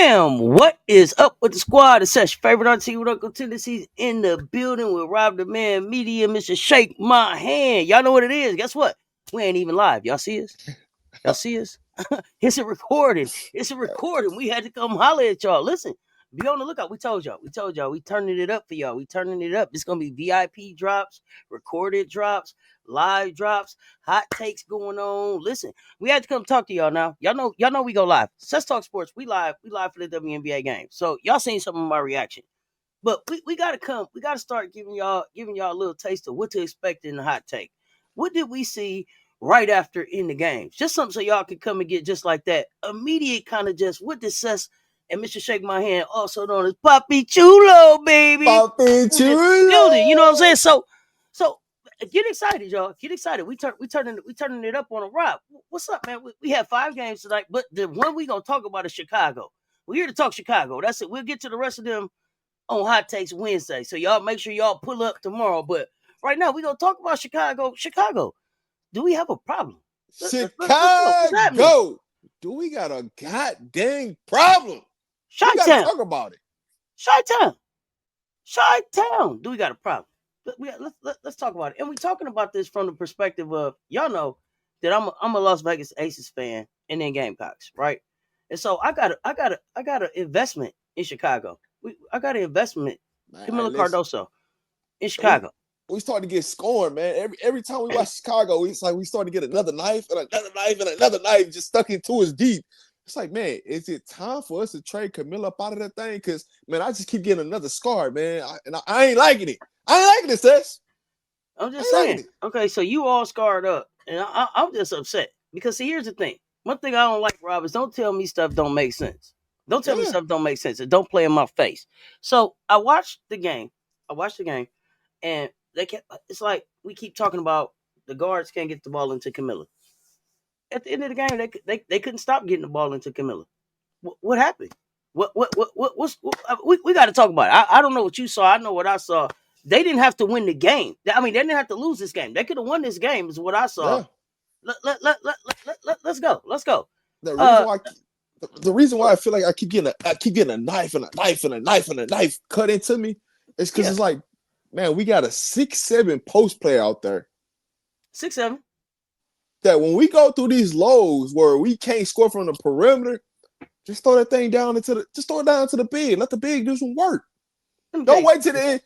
Bam! What is up with the squad? It's Cess, your favorite auntie with Uncle Tendencies in the building with Rob the Man Media, Mr. Shake My Hand. Y'all know what it is. Guess what? We ain't even live. Y'all see us? Y'all see us? It's a recording. It's a recording. We had to come holler at y'all. Listen, be on the lookout. We told y'all. We turning it up for y'all. We turning it up. It's gonna be VIP drops, recorded drops, live drops, hot takes going on. Listen, we had to come talk to y'all now. Y'all know we go live. Let's talk sports. We live. We live for the WNBA game. So y'all seen some of my reaction. But we gotta come. We gotta start giving y'all a little taste of what to expect in the hot take. What did we see right after in the games? Just something so y'all could come and get just like that immediate kind of just what did Cess and Mr. Shake My Hand, also known as Papi Chulo, baby, Papi in the Chulo. building. You know what I'm saying? So get excited, y'all. Get excited. We turning it up on a rock. What's up, man? We have 5 games tonight, but the one we gonna talk about is Chicago. We're here to talk Chicago. That's it. We'll get to the rest of them on Hot Takes Wednesday. So y'all make sure y'all pull up tomorrow. But right now, we're going to talk about Chicago. Chicago, do we have a problem? Let's go. What's happening? Chicago. Do we got a goddamn problem? We got to Chi-Town. talk about it. Chi-Town. Chi-Town. Do we got a problem? Let's talk about it. And we're talking about this from the perspective of, y'all know that I'm a Las Vegas Aces fan and then Gamecocks, right? And so I got an investment in Chicago. I got an investment, Kamilla Cardoso in Chicago. We starting to get scorned, man. Every time we watch Chicago, it's like we start to get another knife and another knife and another knife just stuck into us deep. It's like, man, is it time for us to trade Kamilla up out of that thing? Because, man, I just keep getting another scar, man. I ain't liking it. I ain't liking it, Cess. I'm just saying. Okay, so you all scarred up, and I'm just upset. Because, see, here's the thing. One thing I don't like, Rob, is don't tell me stuff don't make sense. Don't tell me stuff don't make sense. And don't play in my face. So I watched the game, and it's like we keep talking about the guards can't get the ball into Kamilla. At the end of the game, they couldn't stop getting the ball into Kamilla. What happened? We got to talk about it. I don't know what you saw. I know what I saw. They didn't have to win the game. I mean, they didn't have to lose this game. They could have won this game, is what I saw. Yeah. Let's go. Let's go. The reason why I feel like I keep getting a knife and a knife and a knife and a knife cut into me is because it's like, man, we got a 6'7" post player out there. 6'7". That when we go through these lows where we can't score from the perimeter, just throw that thing down throw it down to the big. Let the big do some work. Don't wait till the end.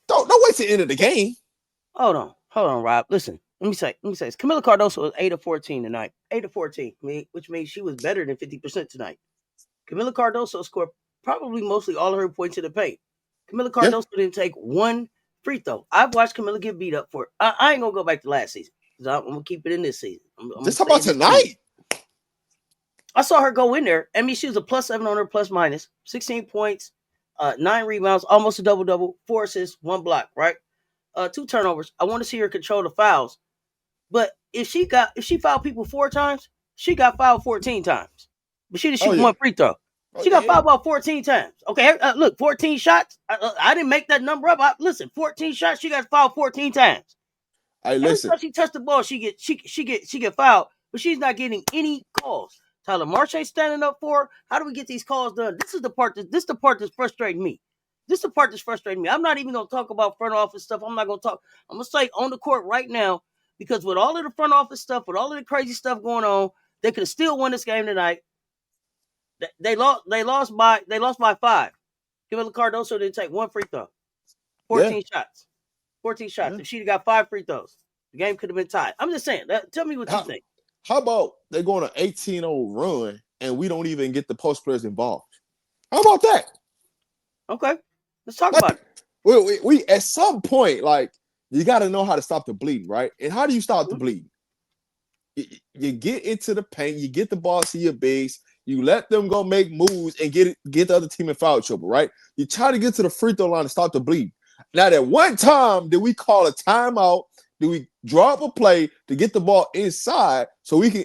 Don't wait till the end of the game. Hold on, Rob. Listen, let me say, Kamilla Cardoso was 8 of 14 tonight. 8 of 14, which means she was better than 50% tonight. Kamilla Cardoso scored probably mostly all of her points in the paint. Kamilla Cardoso didn't take one free throw. I've watched Kamilla get beat up for it. I ain't gonna go back to last season. I'm gonna keep it in this season. Just how about tonight? I saw her go in there. I mean, she was a +7 on her plus minus, 16 points, 9 rebounds, almost a double-double, 4 assists, 1 block, right? 2 turnovers. I want to see her control the fouls. But if she fouled people 4 times, she got fouled 14 times. But she didn't shoot 1 free throw. She got fouled about 14 times. Okay, look, 14 shots. I didn't make that number up. Listen, 14 shots, she got fouled 14 times. Hey, listen. Every time she touched the ball, she get fouled, but she's not getting any calls. Tyler Marche standing up for her. How do we get these calls done? This is the part that's frustrating me. I'm not even gonna talk about front office stuff. I'm gonna say on the court right now, because with all of the front office stuff, with all of the crazy stuff going on, they could have still won this game tonight. They lost by 5. Kamilla Cardoso didn't take 1 free throw. 14 shots. 14 shots. Yeah. If she'd got 5 free throws, the game could have been tied. I'm just saying. Tell me what you think. How about they go on an 18-0 run and we don't even get the post players involved? How about that? Okay. Let's talk about it. We at some point, like, you got to know how to stop the bleeding, right? And how do you stop the bleeding? You get into the paint, you get the ball to your base, you let them go make moves and get the other team in foul trouble, right? You try to get to the free throw line to stop the bleeding. Now, at one time, did we call a timeout? Did we drop a play to get the ball inside so we can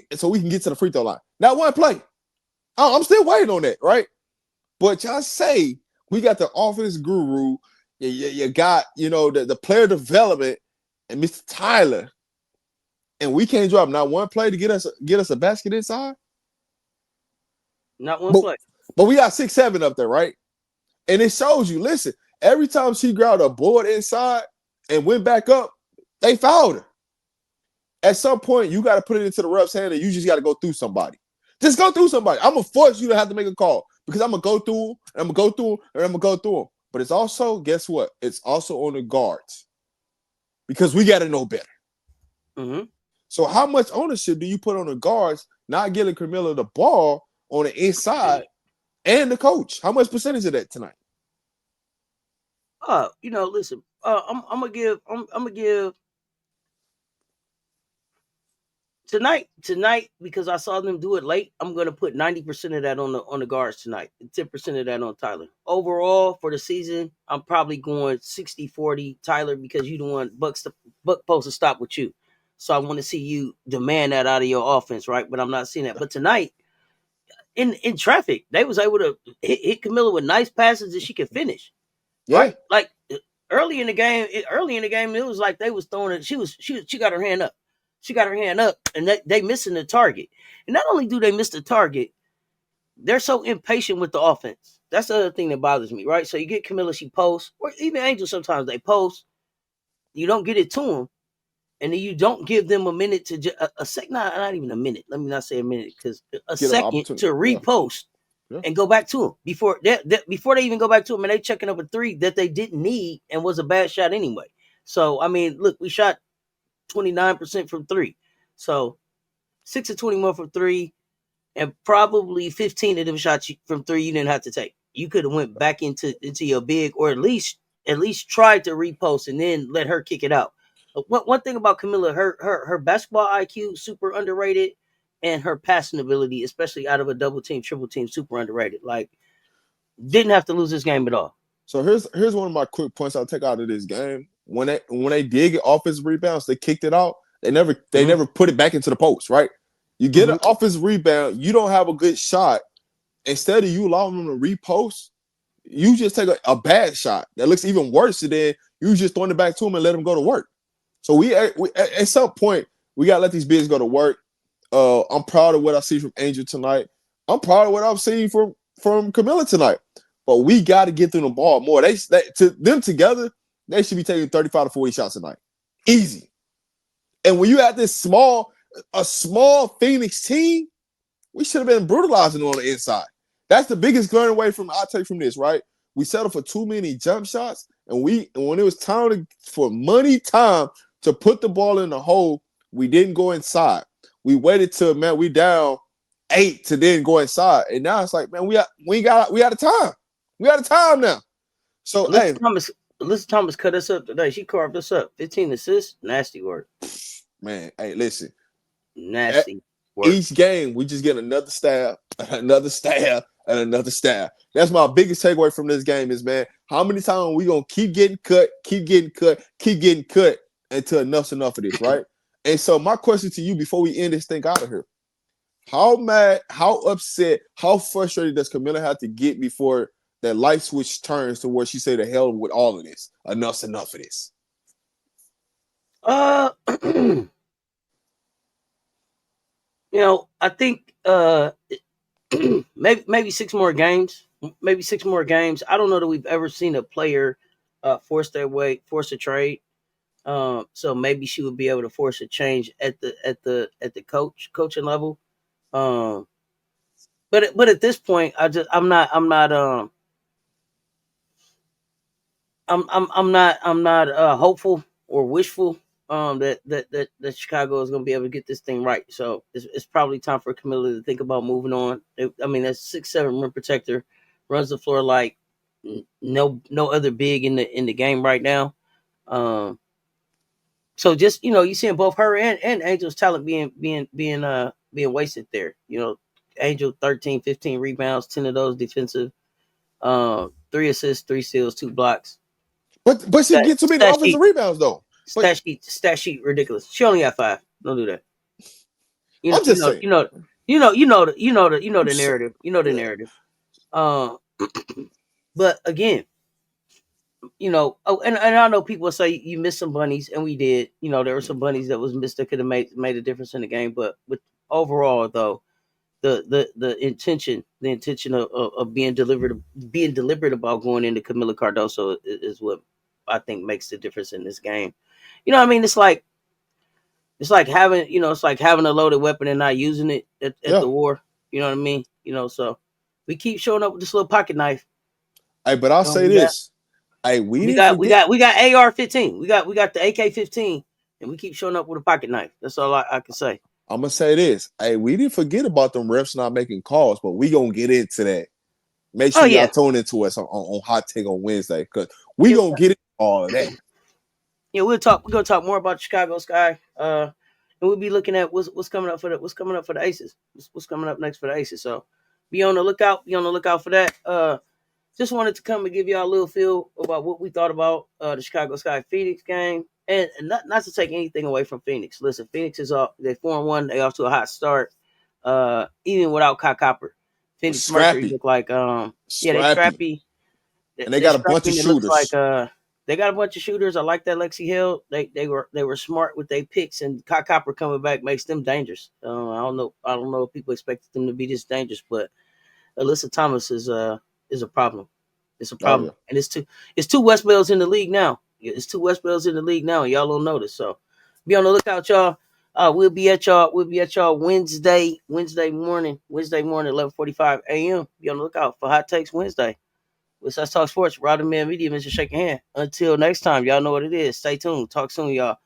get to the free throw line? Not one play. I'm still waiting on that, right? But y'all say we got the offense guru, you got, the player development and Mr. Tyler, and we can't drop not one play to get us a basket inside. Not one play. But we got 6'7" up there, right? And it shows you, listen, every time she grabbed a board inside and went back up, they fouled her. At some point, you got to put it into the ref's hand and you just got to go through somebody. Just go through somebody. I'm going to force you to have to make a call because I'm going to go through, and I'm going to go through, and I'm going to go through them. But it's also, guess what? It's also on the guards because we got to know better. Mm-hmm. So how much ownership do you put on the guards not getting Kamilla the ball on the inside and the coach? How much percentage of that tonight? Listen, I'm gonna give tonight because I saw them do it late. I'm gonna put 90% of that on the guards tonight, 10% of that on Tyler. Overall for the season, I'm probably going 60-40 Tyler because you the one Buck supposed to stop with you. So I want to see you demand that out of your offense, right? But I'm not seeing that. But tonight, in traffic, they was able to hit Kamilla with nice passes that she could finish. Yeah. Right? Like early in the game, it was like they was throwing it. She got her hand up. She got her hand up, and they missing the target. And not only do they miss the target, they're so impatient with the offense. That's the other thing that bothers me, right? So you get Kamilla, she posts, or even Angel sometimes they post. You don't get it to them, and then you don't give them a minute to a second, not even a minute. Let me not say a minute because a Get an second to opportunity. repost. Yeah. And go back to them before they even go back to them, and they checking up a three that they didn't need and was a bad shot anyway. So I mean, look, we shot 29% from three, so 6 of 21 from three, and probably 15 of them shots from three you didn't have to take. You could have went back into your big, or at least tried to repost and then let her kick it out. One thing about Kamilla, her basketball IQ super underrated, and her passing ability, especially out of a double team, triple team, super underrated. Like, didn't have to lose this game at all. So here's one of my quick points I'll take out of this game. When they did get offensive rebounds, they kicked it out. They never put it back into the post, right? You get an offensive rebound, you don't have a good shot. Instead of you allowing them to repost, you just take a bad shot that looks even worse than you just throwing it back to them and let them go to work. So we at some point we gotta let these bigs go to work. I'm proud of what I see from Angel tonight. I'm proud of what I've seen from Kamilla tonight. But we got to get them the ball more. They to them together, they should be taking 35 to 40 shots tonight. Easy. And when you have a small Phoenix team, we should have been brutalizing on the inside. That's the biggest glaring away from I take from this, right? We settled for too many jump shots, and when it was time for money time to put the ball in the hole, we didn't go inside. We waited till we down 8 to then go inside, and now it's like, man, we out of time. We out of time now. So Alyssa Thomas cut us up today. She carved us up. 15 assists, nasty work. Man, hey, listen, nasty work. Each game we just get another stab, another stab, and another stab. That's my biggest takeaway from this game is, man, how many times are we gonna keep getting cut until enough's enough of this, right? And so my question to you before we end this thing out of here: how mad, how upset, how frustrated does Kamilla have to get before that light switch turns to where she say the hell with all of this? Enough's enough of this. I think maybe 6 more games. Maybe 6 more games. I don't know that we've ever seen a player force a trade. So maybe she would be able to force a change at the coaching level. But at this point, I'm not hopeful or wishful that Chicago is going to be able to get this thing right. So it's probably time for Kamilla to think about moving on. I mean, that's 6'7" rim protector, runs the floor like no other big in the game right now. So just you seeing both her and Angel's talent being wasted there. Angel 13, 15 rebounds, 10 of those defensive, 3 assists, 3 steals, 2 blocks. But she get too many offensive rebounds though. Stat sheet ridiculous. She only got 5. Don't do that. I'm just saying. You know the narrative. You know the narrative. But again, and I know people say you missed some bunnies, and we did. There were some bunnies that was missed that could have made a difference in the game. But overall, though, the intention of being deliberate about going into Kamilla Cardoso is what I think makes the difference in this game. You know what I mean? It's like having it's like having a loaded weapon and not using it at Yeah. the war. You know what I mean? So we keep showing up with this little pocket knife. Hey, but I'll say We got this. Hey, we we didn't got we forget. got we got AR-15. We got the AK-15, and we keep showing up with a pocket knife. That's all I can say. I'm gonna say this. Hey, we didn't forget about them refs not making calls, but we gonna get into that. Make Oh sure y'all yeah, tune into us on Hot Take on Wednesday, because we yeah, gonna get into all of that. yeah. We're gonna talk more about the Chicago Sky. And we'll be looking at what's coming up for the Aces. What's coming up next for the Aces. So be on the lookout. Be on the lookout for that. Just wanted to come and give y'all a little feel about what we thought about the Chicago Sky Phoenix game, and not to take anything away from Phoenix. Listen, Phoenix is off. They 4-1. They off to a hot start. Even without Kai Copper, Phoenix Mercury Scrappy, look like yeah, they scrappy, scrappy. and they They got a bunch scrappy, of and it looks like shooters. they got a bunch of shooters. I like that Lexi Hill. They were smart with their picks, and Kai Copper coming back makes them dangerous. I don't know if people expected them to be this dangerous, but Alyssa Thomas is a problem. It's a Oh yeah, problem, and it's two West Bells in the league now. It's two West Bells in the league now, and y'all don't notice. So be on the lookout, y'all. We'll be at y'all. We'll be at y'all Wednesday morning, 11:45 a.m. Be on the lookout for Hot Takes Wednesday. With Let's Talk Sports, Rodder Man Media, Mr. Shaking Hand. Until next time, y'all know what it is. Stay tuned. Talk soon, y'all.